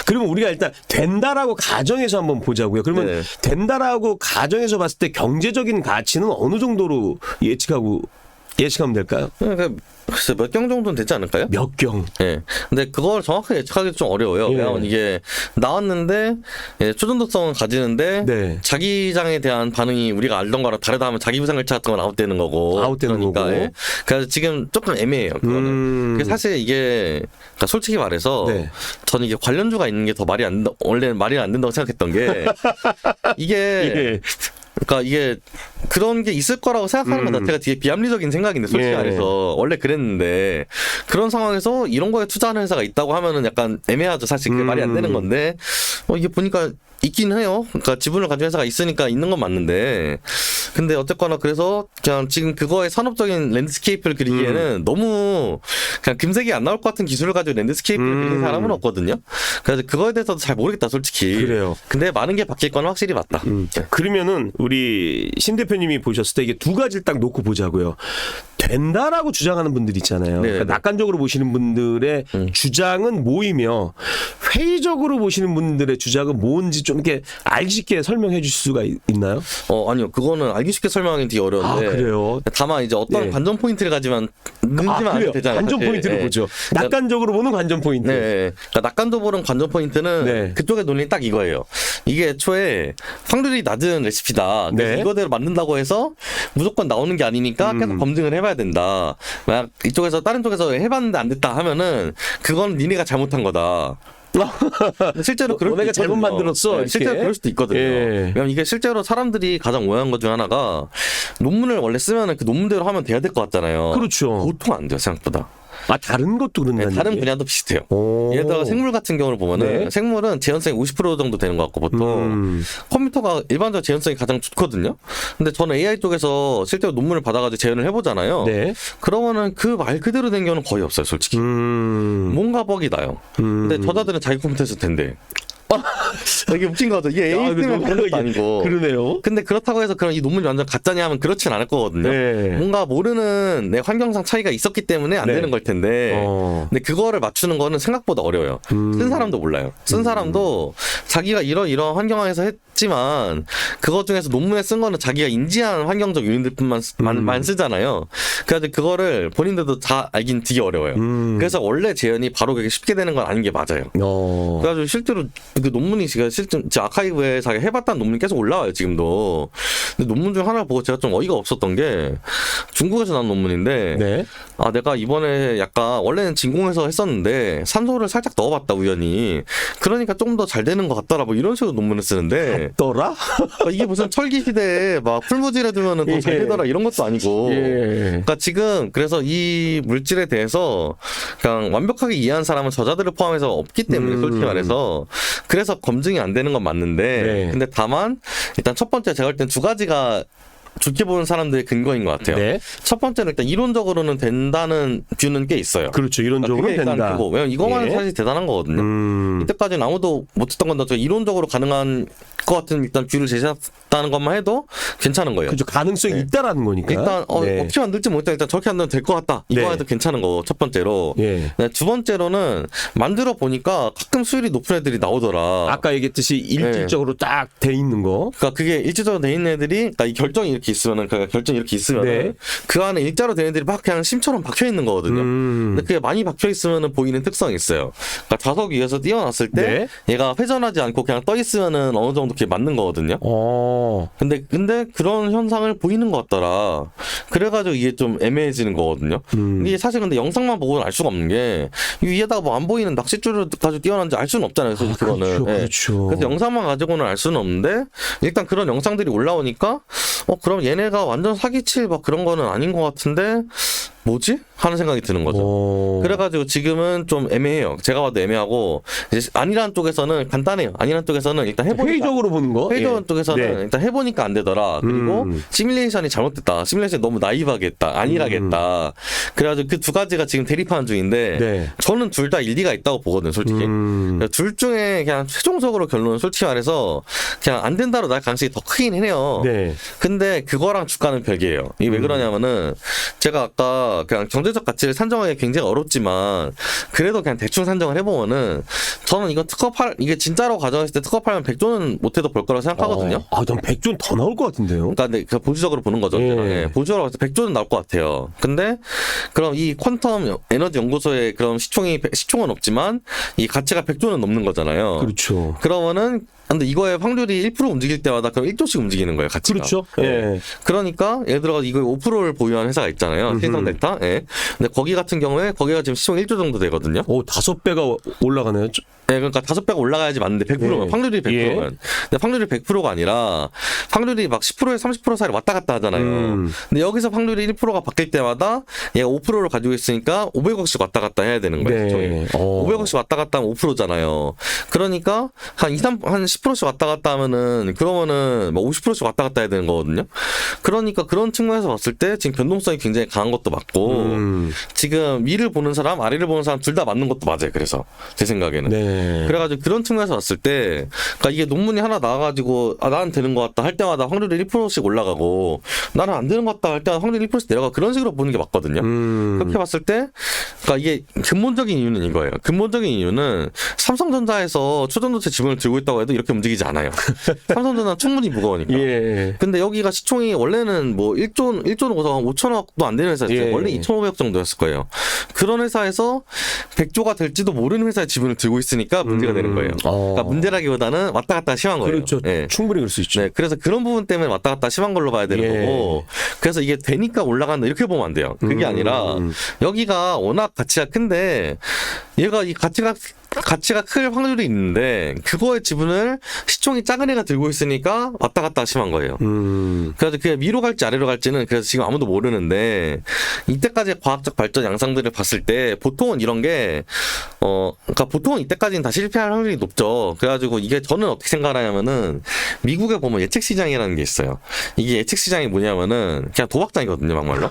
그러면 우리가 일단 된다라고 가정해서 한번 보자고요. 그러면 네. 된다라고 가정해서 봤을 때 경제적인 가치는 어느 정도로 예측하면 될까요? 그러니까 글쎄 몇 경 정도는 되지 않을까요? 몇 경? 예. 근데 그걸 정확하게 예측하기 좀 어려워요. 예. 왜냐면 이게 나왔는데 초전도성은 가지는데 네. 자기장에 대한 반응이 우리가 알던 거랑 다르다 하면 자기 부상 열차 같은 건 아웃되는 거고. 아웃되는 그러니까, 거고. 예. 그래서 지금 조금 애매해요. 그거는. 그래서 사실 이게 그러니까 솔직히 말해서 네. 저는 이게 관련주가 있는 게 더 말이 안 된다. 원래는 말이 안 된다고 생각했던 게 이게 예. 그러니까 이게 그런 게 있을 거라고 생각하는 것 자체가 되게 비합리적인 생각인데 솔직히 예. 말해서 원래 그랬는데 그런 상황에서 이런 거에 투자하는 회사가 있다고 하면은 약간 애매하죠. 사실 그게 말이 안 되는 건데 이게 보니까 있긴 해요. 그러니까 지분을 가진 회사가 있으니까 있는 건 맞는데 근데 어쨌거나 그래서 그냥 지금 그거의 산업적인 랜드스케이프를 그리기에는 너무 그냥 금색이 안 나올 것 같은 기술을 가지고 랜드스케이프를 그리는 사람은 없거든요. 그래서 그거에 대해서도 잘 모르겠다 솔직히. 그래요. 근데 많은 게 바뀔 건 확실히 맞다. 그러면은 우리 신 대표님이 보셨을 때 이게 두 가지를 딱 놓고 보자고요. 된다라고 주장하는 분들 있잖아요. 네. 그러니까 낙관적으로 보시는 분들의 주장은 뭐이며 회의적으로 보시는 분들의 주장은 뭔지 좀 이렇게 알기 쉽게 설명해 주실 수가 있나요? 아니요. 그거는 알기 쉽게 설명하기 되게 어려운데. 그래요? 다만 이제 어떤 네. 관전 포인트를 가지면 넣지만 안 그래요. 되잖아요. 관전 사실. 포인트를 네. 보죠. 그러니까 낙관적으로 보는 관전 포인트. 네. 그러니까 낙관도 보는 관전 포인트는 네. 그쪽의 논리 딱 이거예요. 이게 애초에 확률이 낮은 레시피다. 그래서 네. 이거대로 만든다고 해서 무조건 나오는 게 아니니까 계속 검증을 해봐야 된다. 만약 이쪽에서 다른 쪽에서 해봤는데 안 됐다 하면은 그건 니네가 잘못한 거다. 근데 실제로 그럴 너네가 수도 잘못 있거든요. 만들었어, 네, 이렇게. 실제로 그럴 수도 있거든요. 예. 왜냐면 이게 실제로 사람들이 가장 오해한 것 중 하나가 논문을 원래 쓰면은 그 논문대로 하면 돼야 될 것 같잖아요. 그렇죠. 보통 안 돼요 생각보다. 다른 것도 그런다는 네, 다른 얘기예요? 분야도 비슷해요. 오. 예를 들어 생물 같은 경우를 보면은 네. 생물은 재현성이 50% 정도 되는 것 같고 보통 컴퓨터가 일반적으로 재현성이 가장 좋거든요. 근데 저는 AI 쪽에서 실제로 논문을 받아가지고 재현을 해보잖아요. 네. 그러면은 그 말 그대로 된 경우는 거의 없어요, 솔직히. 뭔가 뻑이 나요. 근데 저자들은 자기 컴퓨터에서 된대. 이게 웃긴 거죠. 이게 A 때문에 그런 것도 아니고. 그러네요. 근데 그렇다고 해서 그럼 이 논문이 완전 가짜냐 하면 그렇진 않을 거거든요. 네. 뭔가 모르는 내 환경상 차이가 있었기 때문에 안 네. 되는 걸 텐데. 근데 그거를 맞추는 거는 생각보다 어려워요. 쓴 사람도 몰라요. 쓴 사람도 자기가 이런 환경에서 했지만 그것 중에서 논문에 쓴 거는 자기가 인지한 환경적 요인들뿐만 만 쓰잖아요. 그래서 그거를 본인들도 다 알긴 되게 어려워요. 그래서 원래 재현이 바로 그게 쉽게 되는 건 아닌 게 맞아요. 그래가지고 실제로 그 논문이 제가 실제 아카이브에 자기가 해봤다는 논문이 계속 올라와요 지금도. 근데 논문 중 하나를 보고 제가 좀 어이가 없었던 게 중국에서 나온 논문인데 네. 아 내가 이번에 약간 원래는 진공에서 했었는데 산소를 살짝 넣어봤다 우연히. 그러니까 좀 더 잘 되는 것 같더라 뭐 이런 식으로 논문을 쓰는데 더라? 이게 무슨 철기 시대에 막 풀무질해 두면은 더 잘 되더라 이런 것도 아니고. 그러니까 지금 그래서 이 물질에 대해서 그냥 완벽하게 이해한 사람은 저자들을 포함해서 없기 때문에 솔직히 말해서 그래서 검증이 안 되는 건 맞는데 네. 근데 다만 일단 첫 번째 제가 볼 땐 두 가지가 좋게 보는 사람들의 근거인 것 같아요. 네. 첫 번째는 일단 이론적으로는 된다는 뷰는 꽤 있어요. 그렇죠. 이론적으로 그게 일단 된다. 그거. 왜냐면 이거만은 예. 사실 대단한 거거든요. 이때까지는 아무도 못했던 건데 이론적으로 가능한 것 같은 일단 뷰를 제시했다는 것만 해도 괜찮은 거예요. 그렇죠. 가능성이 네. 있다라는 거니까. 일단 네. 어떻게 만들지 모르겠다. 일단 저렇게 만들면 될 것 같다. 이거 네. 해도 괜찮은 거 첫 번째로. 예. 네, 두 번째로는 만들어 보니까 가끔 수율이 높은 애들이 나오더라. 아까 얘기했듯이 일질적으로 딱 돼 있는 거. 그러니까 그게 일지적으로 돼 있는 애들이 그러니까 이 결정이 이렇게 있으면은 그러니까 결정이 이렇게 있으면은 네. 그 안에 일자로 된 애들이 막 그냥 심처럼 박혀 있는 거거든요. 근데 그게 많이 박혀 있으면은 보이는 특성이 있어요. 그러니까 자석 위에서 띄워놨을 때 얘가 회전하지 않고 그냥 떠 있으면은 어느 정도 그게 맞는 거거든요. 근데 그런 현상을 보이는 것 같더라. 그래가지고 이게 좀 애매해지는 거거든요. 이게 사실 근데 영상만 보고는 알 수가 없는 게 이 위에다가 뭐 안 보이는 낚싯줄을 가지고 띄워놨는지 알 수는 없잖아요. 그래서 그거는. 그렇죠, 예. 그렇죠. 그래서 영상만 가지고는 알 수는 없는데 일단 그런 영상들이 올라오니까 그럼 얘네가 완전 사기칠 막 그런 거는 아닌 것 같은데 뭐지? 하는 생각이 드는 거죠. 그래가지고 지금은 좀 애매해요. 제가 봐도 애매하고 이제 아니란 쪽에서는 간단해요. 아니란 쪽에서는 일단 해보니까 회의적으로 보는 거. 회의적인 쪽에서는 네. 일단 해보니까 안 되더라. 그리고 시뮬레이션이 잘못됐다. 시뮬레이션이 너무 나이브하게 했다. 안일하게 했다. 그래가지고 그 두 가지가 지금 대립하는 중인데 네. 저는 둘 다 일리가 있다고 보거든요. 솔직히. 둘 중에 그냥 최종적으로 결론은 솔직히 말해서 그냥 안 된다로 날 가능성이 더 크긴 해요. 네. 근데 그거랑 주가는 별개예요. 이게 왜 그러냐면은 제가 아까 그냥 경제적 가치를 산정하기 굉장히 어렵지만 그래도 그냥 대충 산정을 해보면은 저는 이거 이게 진짜로 가정했을 때 특허팔면 100조는 못해도 볼 거라고 생각하거든요. 전 100조는 더 나올 것 같은데요. 그러니까 근데 그 보수적으로 보는 거죠. 예. 보수적으로 봐서 100조는 나올 것 같아요. 근데 그럼 이 퀀텀 에너지 연구소의 그런 시총은 없지만 이 가치가 100조는 넘는 거잖아요. 그렇죠. 그러면은 근데 이거의 확률이 1% 움직일 때마다 그럼 1조씩 움직이는 거예요, 가치가. 그렇죠. 예. 그러니까 예를 들어 이거 5%를 보유한 회사가 있잖아요. 신성델타. 예. 근데 거기 같은 경우에 거기가 지금 시총 1조 정도 되거든요. 5배가 올라가네요. 네, 그러니까 5배가 올라가야지 맞는데 100%면 예. 확률이 확률이 100%면. 근데 확률이 100%가 아니라 확률이 막 10%에서 30% 사이를 왔다 갔다 하잖아요. 근데 여기서 확률이 1%가 바뀔 때마다 얘가 5%를 가지고 있으니까 500억씩 왔다 갔다 해야 되는 거예요. 네. 500억씩 왔다 갔다 하면 5%잖아요. 그러니까 한 10%씩 왔다 갔다 하면은 그러면은 뭐 50%씩 왔다 갔다 해야 되는 거거든요. 그러니까 그런 측면에서 봤을 때 지금 변동성이 굉장히 강한 것도 맞고 지금 위를 보는 사람, 아래를 보는 사람 둘 다 맞는 것도 맞아요. 그래서 제 생각에는. 네. 그래가지고 그런 측면에서 봤을 때, 그러니까 이게 논문이 하나 나와가지고 나는 되는 것 같다 할 때마다 확률이 1%씩 올라가고 나는 안 되는 것 같다 할 때마다 확률이 1%씩 내려가 그런 식으로 보는 게 맞거든요. 그렇게 봤을 때, 그러니까 이게 근본적인 이유는 이거예요. 근본적인 이유는 삼성전자에서 초전도체 지분을 들고 있다고 해도 이렇게 움직이지 않아요. 삼성전자는 충분히 무거우니까. 예. 근데 여기가 시총이 원래는 뭐 1조는 고서 5천억도 안 되는 회사였어요. 예. 원래 2,500억 정도였을 거예요. 그런 회사에서 100조가 될지도 모르는 회사의 지분을 들고 있으니까 문제가 되는 거예요. 그러니까 문제라기보다는 왔다 갔다 심한 거예요. 그렇죠. 예. 충분히 그럴 수 있죠. 네, 그래서 그런 부분 때문에 왔다 갔다 심한 걸로 봐야 되는 예. 거고, 그래서 이게 되니까 올라간다 이렇게 보면 안 돼요. 그게 아니라 여기가 워낙 가치가 큰데 얘가 이 가치가 클 확률이 있는데 그거의 지분을 시총이 작은 애가 들고 있으니까 왔다 갔다 심한 거예요. 그래서 그게 위로 갈지 아래로 갈지는 그래서 지금 아무도 모르는데 이때까지의 과학적 발전 양상들을 봤을 때 보통은 이런 게 그러니까 보통은 이때까지는 다 실패할 확률이 높죠. 그래가지고 이게 저는 어떻게 생각하냐면은 미국에 보면 예측 시장이라는 게 있어요. 이게 예측 시장이 뭐냐면은 그냥 도박장이거든요, 막말로.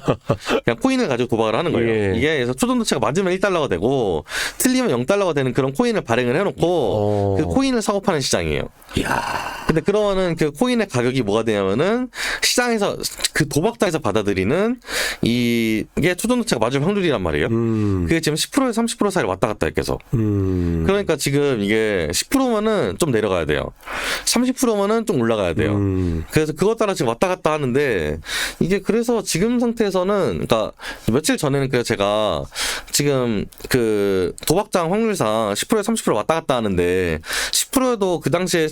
그냥 코인을 가지고 도박을 하는 거예요. 예. 이게 그래서 초전도체가 맞으면 $1가 되고 틀리면 $0가 되는 그런 코인을 발행을 해놓고 그 코인을 사고 파는 시장이에요. 야. 근데 그러면은 그 코인의 가격이 뭐가 되냐면은 시장에서 그 도박장에서 받아들이는 이게 초전도체가 맞을 확률이란 말이에요. 그게 지금 10%에서 30% 사이를 왔다 갔다 해 계속. 그러니까 지금 이게 10%면은 좀 내려가야 돼요. 30%면은 좀 올라가야 돼요. 그래서 그것 따라 지금 왔다 갔다 하는데 이게 그래서 지금 상태에서는 그러니까 며칠 전에는 그래서 제가 지금 그 도박장 확률상 10%에서 30% 왔다 갔다 하는데 10%도 그 당시에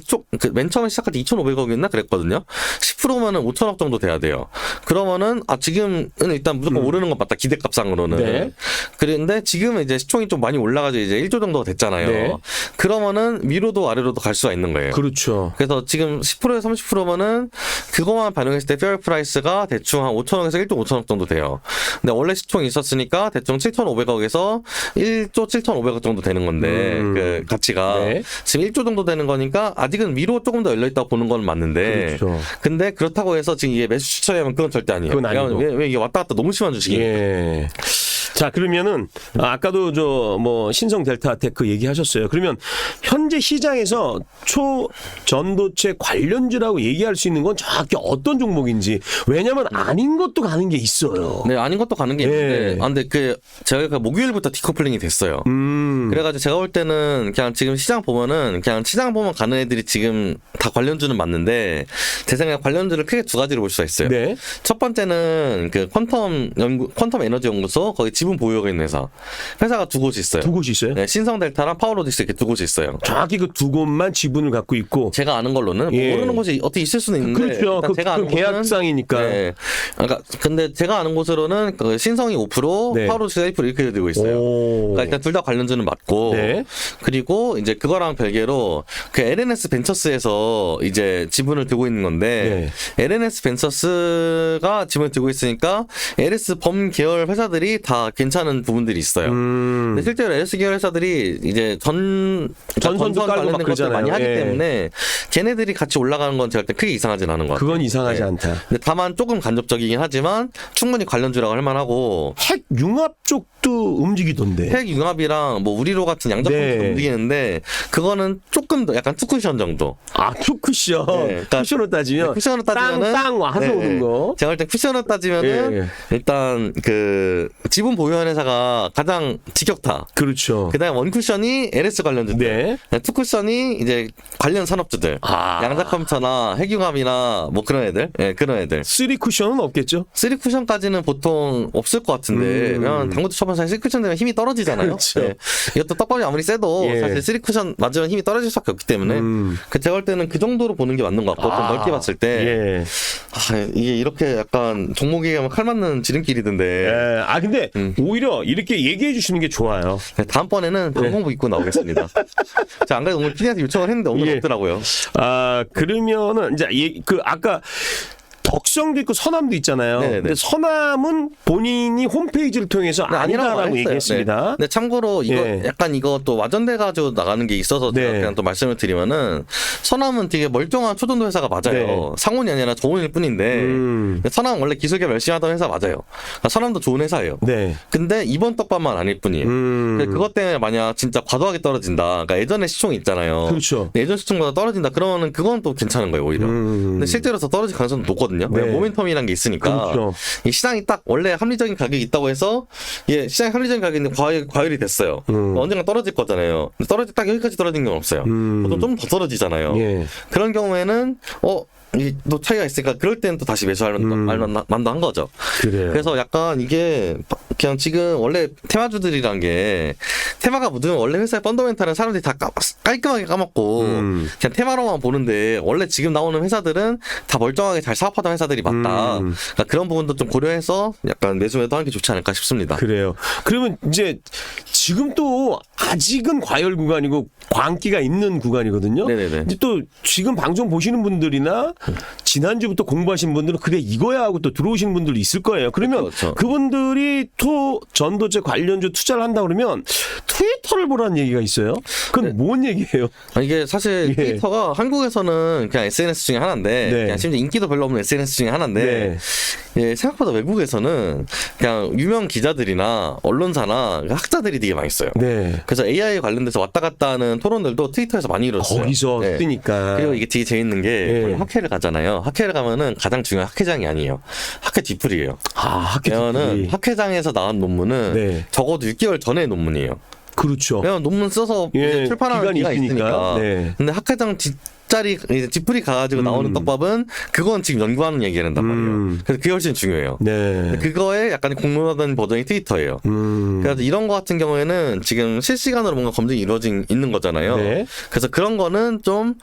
맨 처음에 시작할 때 2,500억이었나 그랬거든요. 10%면은 5천억 정도 돼야 돼요. 그러면은 지금은 일단 무조건 오르는 건 맞다. 기대값상으로는. 네. 그런데 지금은 이제 시총이 좀 많이 올라가지고 이제 1조 정도가 됐잖아요. 네. 그러면은 위로도 아래로도 갈 수가 있는 거예요. 그렇죠. 그래서 지금 10%에서 30%면은 그거만 반영했을 때 페어 프라이스가 대충 한 5천억에서 1조 5천억 정도 돼요. 근데 원래 시총이 있었으니까 대충 7,500억에서 1조 7,500억 정도 되는 건데 그 가치가 네. 지금 1조 정도 되는 거니까 아직은 위로 조금 더 열려있다고 보는 건 맞는데 그렇죠. 근데 그렇다고 해서 지금 이게 매수 추천하면 그건 절대 아니에요. 그건 아니고. 왜 이게 왔다 갔다 너무 심한 주식이에요. 예. 자, 그러면은 아까도 저 뭐 신성 델타테크 얘기하셨어요. 그러면 현재 시장에서 초전도체 관련주라고 얘기할 수 있는 건 정확히 어떤 종목인지. 왜냐면 아닌 것도 가는 게 있어요. 네, 아닌 것도 가는 게 있는데, 예. 근데 제가 목요일부터 디커플링이 됐어요. 그래가지고 제가 볼 때는 그냥 지금 시장 보면은 그냥 시장 보면 가는 애들이 지금 다 관련주는 맞는데 제 생각에 관련주를 크게 두 가지로 볼 수가 있어요. 네. 첫 번째는 그 퀀텀 에너지 연구소 거기 지분 보유가 있는 회사가 두 곳이 있어요. 두 곳이 있어요? 네, 신성델타랑 파워로직스 이렇게 두 곳이 있어요. 정확히 그 두 곳만 지분을 갖고 있고. 제가 아는 걸로는 예. 모르는 곳이 어떻게 있을 수는 있는데 그렇죠. 일단 제가 아는 그 계약상이니까. 네. 그러니까 근데 제가 아는 곳으로는 그 신성이 5%, 네. 파워로직스 1% 이렇게 되고 있어요. 오. 그러니까 일단 둘 다 관련주는 맞고 네. 그리고 이제 그거랑 별개로 그 LNS 벤처스에서 이제 지분을 들고 있는 건데 LNS 벤처스가 지분을 들고 있으니까 LS 범 계열 회사들이 다 괜찮은 부분들이 있어요. 근데 실제로 LS 계열 회사들이 이제 전선도 깔고 막 관련된 것들 그러잖아요. 많이 하기 예. 때문에 걔네들이 같이 올라가는 건 제가 볼 때 크게 이상하진 않은 것 같아요. 그건 이상하지 네. 않다. 근데 다만 조금 간접적이긴 하지만 충분히 관련주라고 할 만하고 핵 융합 쪽도 움직이던데. 핵 융합이랑 뭐 우리로 같은 양자품도 네. 움직이는데 그거는 조금 더 약간 투쿠션 정도. 아, 투쿠션. 네, 그러니까 쿠션으로 따지면 쿠션으로 따지면은 땅 와서 네, 오는 거. 제가 볼 때 쿠션으로 따지면은 예. 일단 그 지분 보유한 회사가 가장 직격타. 그렇죠. 그다음에 원쿠션이 LS 관련주들. 네. 투쿠션이 이제 관련 산업주들. 아. 양자컴퓨터나 핵융합이나 뭐 그런 애들. 예, 그런 애들. 쓰리 쿠션은 없겠죠? 3쿠션까지는 보통 없을 것 같은데 왜냐면 당구도 초반사에 3쿠션 되면 힘이 떨어지잖아요. 그렇죠. 네. 이것도 떡밥이 아무리 세도 예. 사실 3쿠션 맞으면 힘이 떨어질 수밖에 없기 때문에 제가 볼 때는 그 정도로 보는 게 맞는 것 같고 좀 넓게 봤을 때 예. 이게 이렇게 약간 종목이 칼 맞는 지름길이던데 예. 아, 근데 오히려 이렇게 얘기해 주시는 게 좋아요. 네, 다음번에는 방송부 입고 나오겠습니다. 제가 안 그래도 오늘 PD한테 요청을 했는데 오늘 예. 없더라고요. 아, 그러면은 이제 그 아까 덕성도 있고 서남도 있잖아요. 네네네. 근데 서남은 본인이 홈페이지를 통해서 아니라고 말했어요. 얘기했습니다. 네. 근데 참고로 이거 예. 약간 이거 또 와전돼 가지고 나가는 게 있어서 제가 네. 그냥 또 말씀을 드리면은 서남은 되게 멀쩡한 초전도 회사가 맞아요. 네. 상온이 아니라 저온일 뿐인데 서남 원래 기술개발 열심히 하던 회사 맞아요. 그러니까 서남도 좋은 회사예요. 네. 근데 이번 떡밥만 아닐 뿐이에요. 그것 때문에 만약 진짜 과도하게 떨어진다. 그러니까 예전에 시총이 있잖아요. 그렇죠. 근데 예전 시총보다 떨어진다. 그러면은 그건 또 괜찮은 거예요 오히려. 근데 실제로 더 떨어질 가능성은 높거든요. 네. 모멘텀이란 게 있으니까. 그렇죠. 이 시장이 딱 원래 합리적인 가격이 있다고 해서 시장이 합리적인 가격인데 과열이 됐어요. 언젠가 떨어질 거잖아요. 근데 떨어질 딱 여기까지 떨어진 건 없어요. 보통 좀 더 떨어지잖아요. 예. 그런 경우에는 또 차이가 있으니까 그럴 때는 또 다시 매수할 만도 한 거죠. 그래요. 그래서 약간 이게 그냥 지금 원래 테마주들이란 게 테마가 묻으면 원래 회사의 펀더멘탈은 사람들이 다 깔끔하게 까먹고 그냥 테마로만 보는데 원래 지금 나오는 회사들은 다 멀쩡하게 잘 사업하던 회사들이 맞다. 그러니까 그런 부분도 좀 고려해서 약간 매수매도 하는 게 좋지 않을까 싶습니다. 그래요. 그러면 이제 지금 또 아직은 과열 구간이고 광기가 있는 구간이거든요. 네네네. 이제 또 지금 방송 보시는 분들이나 지난주부터 공부하신 분들은 그래 이거야 하고 또 들어오시는 분들도 있을 거예요. 그러면 그렇죠. 그분들이 전도체 관련주 투자를 한다 그러면 트위터를 보라는 얘기가 있어요. 그건 뭔 얘기예요? 이게 사실 예. 트위터가 한국에서는 그냥 SNS 중에 하나인데 네. 그냥 심지어 인기도 별로 없는 SNS 중에 하나인데 예, 생각보다 외국에서는 그냥 유명 기자들이나 언론사나 학자들이 되게 많이 써요. 네. 그래서 AI 관련돼서 왔다 갔다 하는 토론들도 트위터에서 많이 이루어져요. 거기서 네. 뜨니까. 그리고 이게 되게 재밌는 게 예. 우리 학회를 가잖아요. 학회를 가면은 가장 중요한 학회장이 아니에요. 학회 뒤풀이에요. 학교 왜냐면은 뒷부분이. 학회장에서 나온 논문은 네. 적어도 6개월 전의 논문이에요. 그렇죠. 왜냐면 논문 써서 이제 출판하는 기간이 있으니까. 네. 근데 학회장 뒷자리 이제 뒷풀이 가가지고 나오는 떡밥은 그건 지금 연구하는 얘기가 된단 말이에요. 그래서 그게 훨씬 중요해요. 네. 그거에 약간 공론화된 버전이 트위터예요. 그래서 이런 거 같은 경우에는 지금 실시간으로 뭔가 검증이 이루어진 있는 거잖아요. 네. 그래서 그런 거는 좀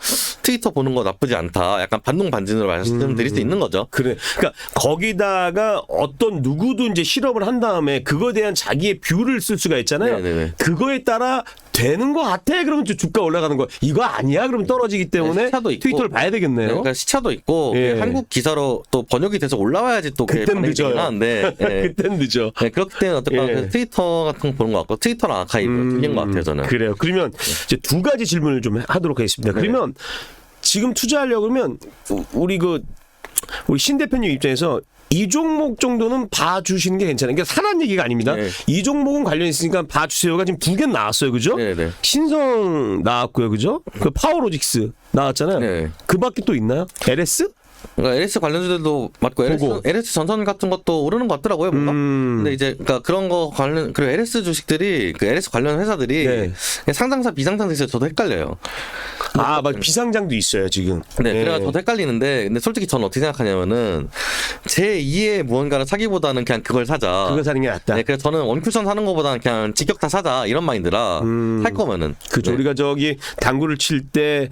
트위터 보는 거 나쁘지 않다. 약간 반동반진으로 말씀드릴 수 있는 거죠. 그래. 그러니까 거기다가 어떤 누구도 이제 실험을 한 다음에 그거에 대한 자기의 뷰를 쓸 수가 있잖아요. 네네네. 그거에 따라 되는 거 같아. 그러면 좀 주가 올라가는 거. 이거 아니야. 그러면 떨어지기 때문에 시차도 있고. 트위터를 봐야 되겠네요. 그러니까 시차도 있고 예. 한국 기사로 또 번역이 돼서 올라와야지 또 그게 그땐 반영이 되긴 늦어요. 하는데 예. 그땐 늦어. 네, 그렇기 때문에 어떨까 예. 트위터 같은 거 보는 것 같고 트위터랑 아카이브 두 개인 것 같아요 저는. 그래요. 그러면 이제 두 가지 질문을 좀 하도록 하겠습니다. 네. 그러면 지금 투자하려고 그러면 우리 신 대표님 입장에서 이 종목 정도는 봐주시는 게 괜찮아요. 그러니까 사람 얘기가 아닙니다. 네. 이 종목은 관련 있으니까 봐주세요가 지금 두 개 나왔어요, 그죠? 네네. 신성 나왔고요, 그죠? 그 파워로직스 나왔잖아요. 네. 그밖에 또 있나요? LS? 그러니까 LS 관련주들도 맞고 보고. LS 전선 같은 것도 오르는 것 같더라고요 뭔가. 근데 이제 그러니까 그런 거 관련 그리고 LS 주식들이 그 LS 관련 회사들이 네. 그냥 상장사 비상장사 있어서 저도 헷갈려요. 맞 비상장도 있어요, 지금. 네, 그래가 저도 헷갈리는데 근데 솔직히 저는 어떻게 생각하냐면은 제 2의 무언가를 사기보다는 그냥 그걸 사자. 그거 사는 게 낫다. 네, 그래서 저는 원큐션 사는 것보다는 그냥 직격타 사자 이런 마인드라 할 거면은. 그죠. 네. 우리가 저기 당구를 칠 때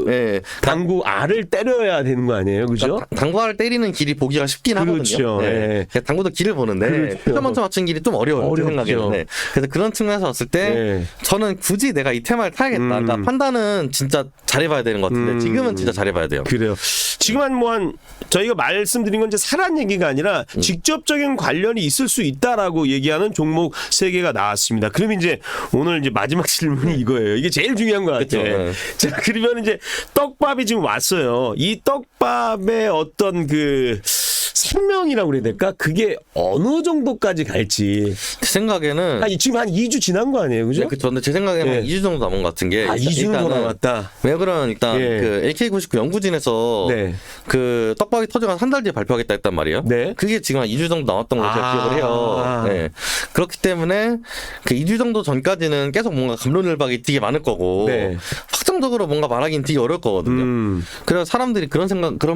네. 당구 알을 때려야 되는 거 아니에요, 그죠? 그러니까 당구알을 때리는 길이 보기가 쉽긴 그렇죠. 하거든요. 네. 예. 그냥 당구도 길을 보는데 그렇죠. 표면먼저 맞춘 길이 좀 어려워요. 제 어렵죠. 생각에는. 네. 그래서 그런 측면에서 봤을 때 예. 저는 굳이 내가 이 테마를 타야겠다. 그러니까 판단은 진짜 잘해봐야 되는 것 같은데 지금은 진짜 잘해봐야 돼요. 그래요. 지금 한 저희가 말씀드린 건 이제 사란 얘기가 아니라 직접적인 관련이 있을 수 있다라고 얘기하는 종목 세 개가 나왔습니다. 그럼 이제 오늘 이제 마지막 질문이 이거예요. 이게 제일 중요한 것 같아요. 그쵸, 네. 자, 그러면 이제 떡밥이 지금 왔어요. 이 떡밥의 어떤 그 생명이라고 그래야 될까? 그게 어느 정도까지 갈지. 제 생각에는 지금 한 2주 지난 거 아니에요, 그죠? 네, 그쵸. 근데 제 생각에는 예. 한 2주 정도 남은 것 같은 게 2주 정도 일단은 남았다. 왜 그러면 일단 예. 그 LK99 연구진에서 네. 그 떡밥이 터지고 한 달 뒤에 발표하겠다 했단 말이에요. 네. 그게 지금 한 2주 정도 남았던 걸로 제가 기억을 해요. 네. 그렇기 때문에 그 2주 정도 전까지는 계속 뭔가 감론을박이 되게 많을 거고 네. 확정적으로 뭔가 말하기는 되게 어려울 거거든요. 그래서 사람들이 그런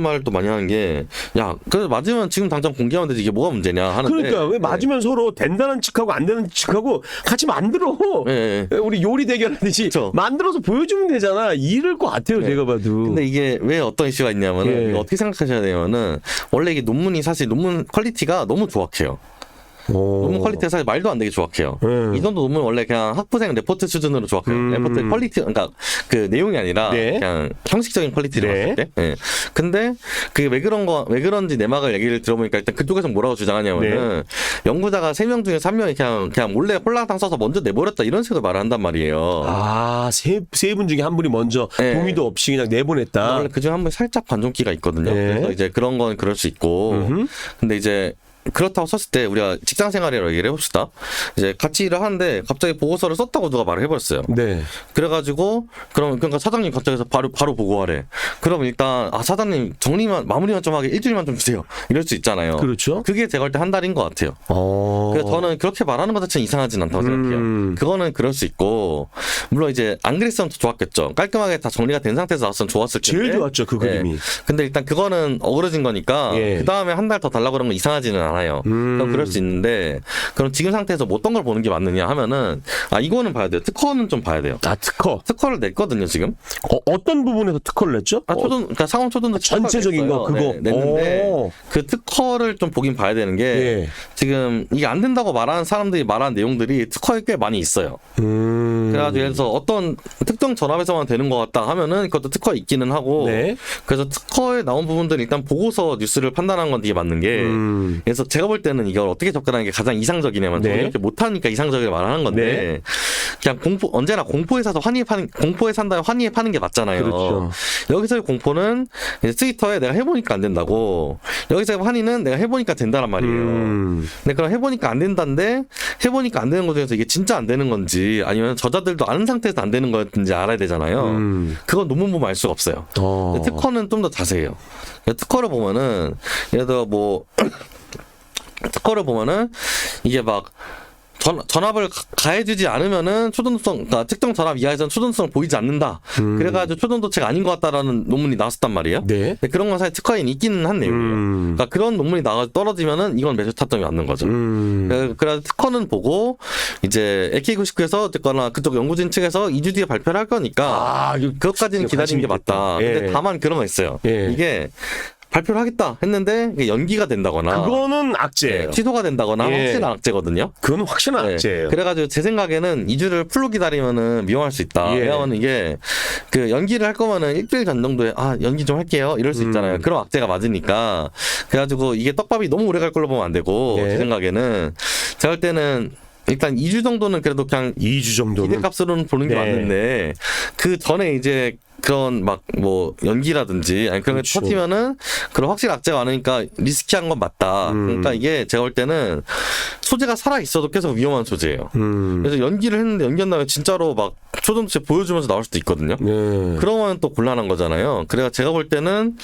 말을 또 많이 하는 게 야, 그래서 맞으면 지금 당장 공개하면 되지 이게 뭐가 문제냐 하는데 그러니까 왜 맞으면 서로 된다는 측하고 안 되는 측하고 같이 만들어. 네. 우리 요리 대결하듯이 그쵸. 만들어서 보여주면 되잖아. 이럴 것 같아요, 제가 봐도. 근데 이게 왜 어떤 이슈가 있냐면은 예. 이거 어떻게 생각하셔야 되냐면은 원래 이게 논문이 사실 논문 퀄리티가 너무 조악해요. 논문 퀄리티가 사실 말도 안 되게 조악해요. 이 정도 논문 원래 그냥 학부생 레포트 수준으로 조악해요. 레포트 퀄리티 그러니까 그 내용이 아니라 네. 그냥 형식적인 퀄리티를 네. 봤을 때. 예. 근데 그게 왜 그런지 내막을 얘기를 들어보니까 일단 그쪽에서 뭐라고 주장하냐면은 연구자가 3명 중에 3명이 그냥 몰래 홀라당 써서 먼저 내버렸다 이런 식으로 말을 한단 말이에요. 세 분 중에 한 분이 먼저 네. 동의도 없이 그냥 내보냈다. 원래 그중에 한 분 살짝 관종기가 있거든요. 네. 그래서 이제 그런 건 그럴 수 있고. 근데 이제 그렇다고 썼을 때 우리가 직장 생활이라고 얘기를 해봅시다. 이제 같이 일을 하는데 갑자기 보고서를 썼다고 누가 말을 해버렸어요. 네. 그래가지고 그러니까 사장님 갑자기 바로 보고하래. 그럼 일단 사장님 마무리만 좀 하게 일주일만 좀 주세요. 이럴 수 있잖아요. 그렇죠. 그게 제가 볼 때 한 달인 것 같아요. 그래서 저는 그렇게 말하는 것 자체는 이상하진 않다고 생각해요. 그거는 그럴 수 있고 물론 이제 안 그랬으면 더 좋았겠죠. 깔끔하게 다 정리가 된 상태에서 나왔으면 좋았을 텐데. 제일 좋았죠, 그 그림이. 근데 일단 그거는 어그러진 거니까 예. 그 다음에 한 달 더 달라고 그런 건 이상하지는 않아요. 그럼 그럴 수 있는데 그럼 지금 상태에서 뭐 어떤 걸 보는 게 맞느냐 하면은 이거는 봐야 돼요. 특허는 좀 봐야 돼요. 특허를 냈거든요 지금. 어떤 부분에서 특허를 냈죠? 그러니까 상업 초전도 전체적인 거 그거. 네, 냈는데 그 특허를 좀 보긴 봐야 되는 게 예. 지금 이게 안 된다고 말하는 사람들이 말한 내용들이 특허에 꽤 많이 있어요. 그래가지고 예를 들어서 어떤 특정 전압에서만 되는 것 같다 하면은 그것도 특허에 있기는 하고 네. 그래서 특허에 나온 부분들은 일단 보고서 뉴스를 판단하는 건 되게 맞는 게 예를 그래서 제가 볼 때는 이걸 어떻게 접근하는 게 가장 이상적이냐면 네. 저는 이렇게 못하니까 이상적이라고 말하는 건데 네. 그냥 언제나 공포에 사서 공포에 산다면 환희에 파는 게 맞잖아요. 그렇죠. 여기서의 공포는 이제 트위터에 내가 해보니까 안 된다고, 여기서의 환희는 내가 해보니까 된다란 말이에요. 근데 그럼 해보니까 안 된다인데 해보니까 안 되는 것 중에서 이게 진짜 안 되는 건지 아니면 저자들도 아는 상태에서 안 되는 건지 알아야 되잖아요. 그건 논문 보면 알 수가 없어요. 근데 특허는 좀 더 자세해요. 특허를 보면은 예를 들어 뭐 특허를 보면은 이게 막 전압을 가해주지 않으면은 그러니까 특정 전압 이하에서는 초전도성을 보이지 않는다. 그래가지고 초전도체가 아닌 것 같다라는 논문이 나왔었단 말이에요. 네. 근데 그런 건 사실 특허에 있기는 한 내용이에요. 그러니까 그런 논문이 나와서 떨어지면은 이건 매수 타점이 맞는 거죠. 그래서 특허는 보고 이제 AK99에서 어쨌거나 그쪽 연구진 측에서 2주 뒤에 발표를 할 거니까 그것까지는 기다리는 게 맞다. 예. 근데 다만 그런 거 있어요. 예. 이게 발표를 하겠다 했는데 이게 연기가 된다거나 그거는 악재예요. 취소가 된다거나 예. 확실한 악재거든요. 그건 확실한 네. 악재예요. 그래가지고 제 생각에는 2주를 풀로 기다리면은 위험할 수 있다. 예. 왜냐하면 이게 그 연기를 할 거면은 일주일 전 정도에 연기 좀 할게요. 이럴 수 있잖아요. 그런 악재가 맞으니까. 그래가지고 이게 떡밥이 너무 오래 갈 걸로 보면 안 되고 예. 제 생각에는 제가 볼 때는 일단 2주 정도는 그래도 그냥 2주 정도는 기대값으로는 보는 게 네. 맞는데 그 전에 이제 그런 막 뭐 연기라든지 아니 그런 게 그렇죠. 터지면은 그런 확실히 악재가 많으니까 리스키한 건 맞다. 그러니까 이게 제가 볼 때는 소재가 살아 있어도 계속 위험한 소재예요. 그래서 연기를 했는데 연기한 다음에 진짜로 막 초전도체 보여주면서 나올 수도 있거든요. 네. 그러면 또 곤란한 거잖아요. 그래서 제가 볼 때는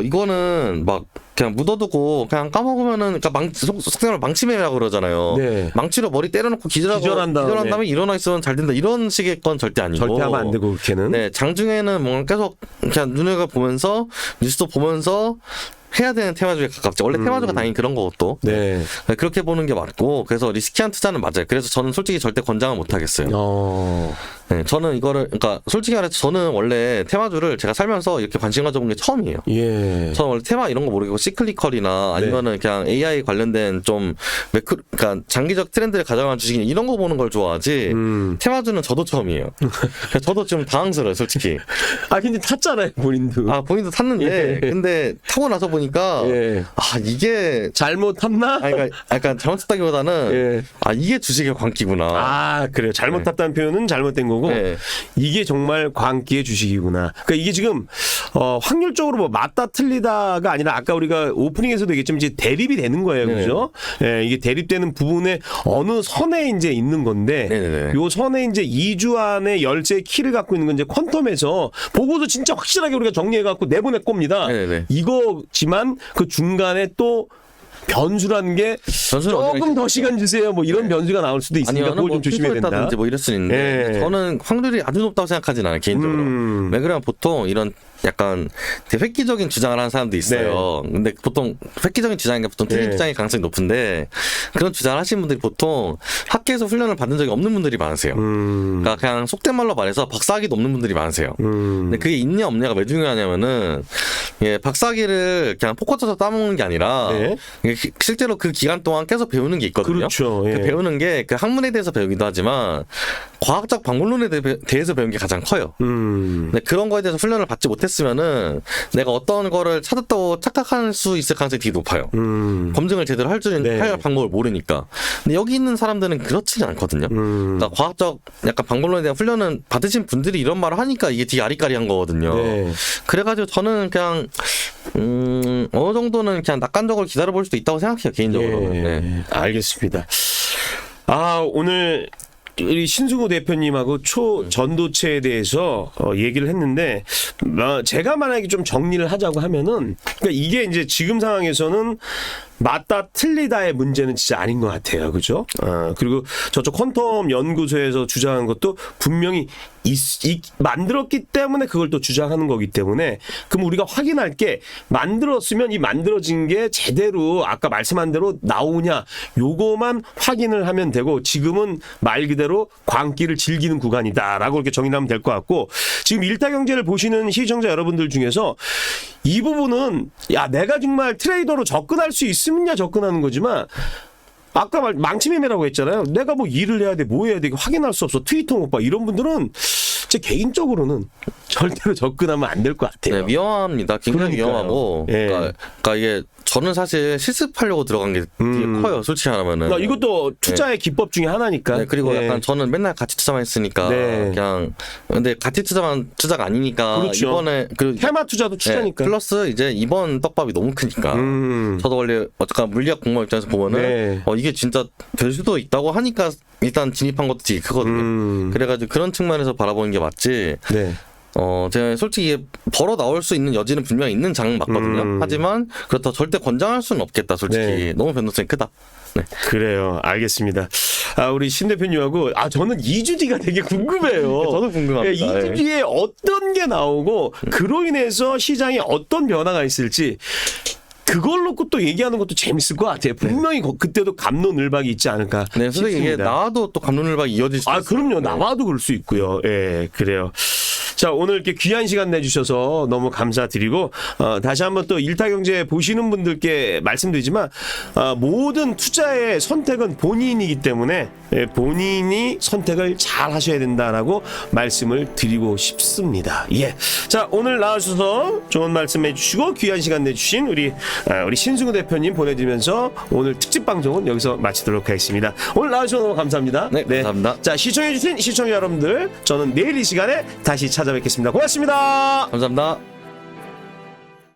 이거는 막 그냥 묻어두고 그냥 까먹으면은 그러니까 속생활 망치매라고 그러잖아요. 네. 망치로 머리 때려놓고 기절한 다음에 일어나 있으면 잘 된다 이런 식의 건 절대 아니고. 절대 하면 안 되고 그렇게는. 네, 장중에는 뭔가 계속 그냥 눈을 보면서 뉴스도 보면서 해야 되는 테마주에 가깝죠. 원래 테마주가 당연히 그런 거고 네. 네, 그렇게 보는 게 맞고 그래서 리스키한 투자는 맞아요. 그래서 저는 솔직히 절대 권장은 못 하겠어요. 네, 저는 이거를 그러니까 솔직히 말해서 저는 원래 테마주를 제가 살면서 이렇게 관심 가져본 게 처음이에요. 예. 저는 원래 테마 이런 거 모르겠고 시클리컬이나 아니면은 그냥 AI 관련된 좀 그러니까 장기적 트렌드를 가져가는 주식이 이런 거 보는 걸 좋아하지 테마주는 저도 처음이에요. 그래서 저도 좀 당황스러워요, 솔직히. 근데 탔잖아요, 본인도. 본인도 탔는데 근데 타고 나서 보니까 예. 이게 잘못 탔나? 그러니까 잘못 탔다기보다는 예. 이게 주식의 광기구나. 그래요. 잘못 탔다는 표현은 잘못된 거고 네. 이게 정말 광기의 주식이구나. 그러니까 이게 지금 확률적으로 뭐 맞다 틀리다가 아니라 아까 우리가 오프닝에서도 얘기했지만 이제 대립이 되는 거예요, 네네. 그죠? 예, 이게 대립되는 부분에 어느 선에 이제 있는 건데 네네네. 요 선에 이제 2주 안에 열쇠의 키를 갖고 있는 건 이제 퀀텀에서 보고서 진짜 확실하게 우리가 정리해 갖고 내보낼 겁니다. 네네네. 이거지만 그 중간에 또 변수라는 게 조금 더 시간 주세요. 뭐 이런 변수가 나올 수도 있으니까 아니면 그걸 좀 조심해야 된다. 뭐 이럴 수 있는데 예. 저는 확률이 아주 높다고 생각하진 않아요, 개인적으로. 왜 그러면 보통 이런 약간 되게 획기적인 주장을 하는 사람도 있어요. 근데 보통 획기적인 주장이니까 보통 틀린 네. 주장이 가능성이 높은데 그런 주장을 하시는 분들이 보통 학교에서 훈련을 받은 적이 없는 분들이 많으세요. 그러니까 그냥 속된 말로 말해서 박사학위도 없는 분들이 많으세요. 근데 그게 있냐 없냐가 왜 중요하냐면은 박사학위를 그냥 포커 쳐서 따먹는 게 아니라 네. 실제로 그 기간 동안 계속 배우는 게 있거든요. 그렇죠. 예. 그 배우는 게 그 학문에 대해서 배우기도 하지만 과학적 방법론에 대해서 배우는 게 가장 커요. 근데 그런 거에 대해서 훈련을 받지 못했으면은 내가 어떤 거를 찾았다고 착각할 수 있을 가능성이 되게 높아요. 검증을 제대로 할 방법을 모르니까. 근데 여기 있는 사람들은 그렇지는 않거든요. 그러니까 과학적 약간 방법론에 대한 훈련은 받으신 분들이 이런 말을 하니까 이게 되게 아리까리한 거거든요. 네. 그래가지고 저는 그냥 어느 정도는 그냥 낙관적으로 기다려볼 수도 있다고 생각해요, 개인적으로는. 예. 네. 알겠습니다. 오늘 우리 신승우 대표님하고 초전도체에 대해서 얘기를 했는데 제가 만약에 좀 정리를 하자고 하면은 그러니까 이게 이제 지금 상황에서는 맞다 틀리다의 문제는 진짜 아닌 것 같아요. 그죠? 그리고 저쪽 퀀텀 연구소에서 주장한 것도 분명히 만들었기 때문에 그걸 또 주장하는 거기 때문에 그럼 우리가 확인할 게 만들었으면 이 만들어진 게 제대로 아까 말씀한 대로 나오냐 요거만 확인을 하면 되고 지금은 말 그대로 광기를 즐기는 구간이다라고 이렇게 정의하면 될 것 같고 지금 일타경제를 보시는 시청자 여러분들 중에서 이 부분은 내가 정말 트레이더로 접근할 수 있으면야 접근하는 거지만 아까 망치매매라고 했잖아요. 내가 뭐 일을 해야 돼, 뭐 해야 돼, 확인할 수 없어. 트위터 못 봐. 이런 분들은 제 개인적으로는 절대로 접근하면 안 될 것 같아요. 네, 위험합니다. 굉장히 그러니까요. 위험하고. 예. 그러니까 이게 저는 사실 실습하려고 들어간 게 되게 커요. 솔직히 말하면은. 나 이것도 투자의 기법 중에 하나니까. 네, 그리고 예. 약간 저는 맨날 가치 투자만 했으니까 네. 그냥 근데 가치 투자가 아니니까 그렇죠. 이번에 그 테마 투자도 투자니까. 플러스 이제 이번 떡밥이 너무 크니까 저도 원래 약간 물리학 공부 입장에서 보면은 네. 이게 진짜 될 수도 있다고 하니까 일단 진입한 것도 되게 크거든요. 그래가지고 그런 측면에서 바라보는 게 맞지. 네. 제가 솔직히 이게 벌어 나올 수 있는 여지는 분명히 있는 장은 맞거든요. 하지만 그렇다고 절대 권장할 수는 없겠다. 솔직히 네. 너무 변동성이 크다. 네. 그래요. 알겠습니다. 우리 신 대표님하고 저는 2주 뒤가 되게 궁금해요. 저도 궁금합니다. 2주 뒤에 어떤 게 나오고 그로 인해서 시장에 어떤 변화가 있을지 그걸 놓고 또 얘기하는 것도 재밌을 것 같아요. 분명히 그때도 감론을박이 있지 않을까 네, 선생님 이게 싶습니다. 나와도 또 감론을박이 이어질 수 있어요. 그럼요. 네. 나와도 그럴 수 있고요. 예, 그래요. 자, 오늘 이렇게 귀한 시간 내주셔서 너무 감사드리고, 다시 한번 또 일타경제 보시는 분들께 말씀드리지만, 모든 투자의 선택은 본인이기 때문에, 본인이 선택을 잘 하셔야 된다라고 말씀을 드리고 싶습니다. 예. 자, 오늘 나와주셔서 좋은 말씀 해주시고, 귀한 시간 내주신 우리 신승우 대표님 보내드리면서 오늘 특집 방송은 여기서 마치도록 하겠습니다. 오늘 나와주셔서 너무 감사합니다. 네, 감사합니다. 자, 시청해주신 시청자 여러분들, 저는 내일 이 시간에 다시 찾아뵙겠습니다. 고맙습니다. 감사합니다.